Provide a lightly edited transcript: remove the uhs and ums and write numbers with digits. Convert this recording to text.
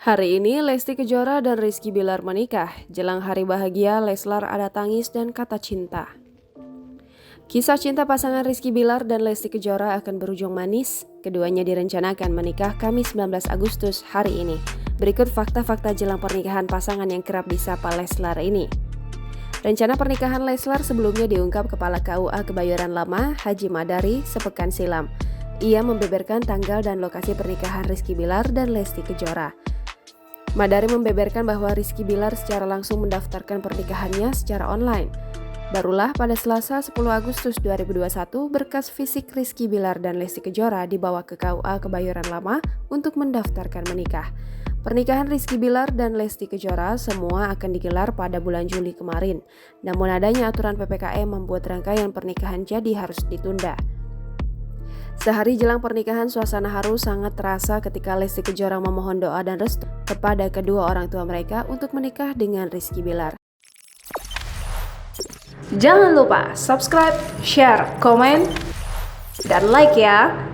Hari ini Lesti Kejora dan Rizky Bilar menikah. Jelang hari bahagia, Leslar ada tangis dan kata cinta. Kisah cinta pasangan Rizky Bilar dan Lesti Kejora akan berujung manis. Keduanya direncanakan menikah Kamis 19 Agustus hari ini. Berikut fakta-fakta jelang pernikahan pasangan yang kerap disapa Leslar ini. Rencana pernikahan Leslar sebelumnya diungkap Kepala KUA Kebayoran Lama, Haji Madari, sepekan silam. Ia membeberkan tanggal dan lokasi pernikahan Rizky Bilar dan Lesti Kejora. Madari membeberkan bahwa Rizky Bilar secara langsung mendaftarkan pernikahannya secara online. Barulah pada Selasa 10 Agustus 2021 berkas fisik Rizky Bilar dan Lesti Kejora dibawa ke KUA Kebayoran Lama untuk mendaftarkan menikah. Pernikahan Rizky Bilar dan Lesti Kejora semua akan digelar pada bulan Juli kemarin. Namun adanya aturan PPKM membuat rangkaian pernikahan jadi harus ditunda. Sehari jelang pernikahan, suasana haru sangat terasa ketika Lesti Kejora memohon doa dan restu kepada kedua orang tua mereka untuk menikah dengan Rizky Bilar. Jangan lupa subscribe, share, komen, dan like ya!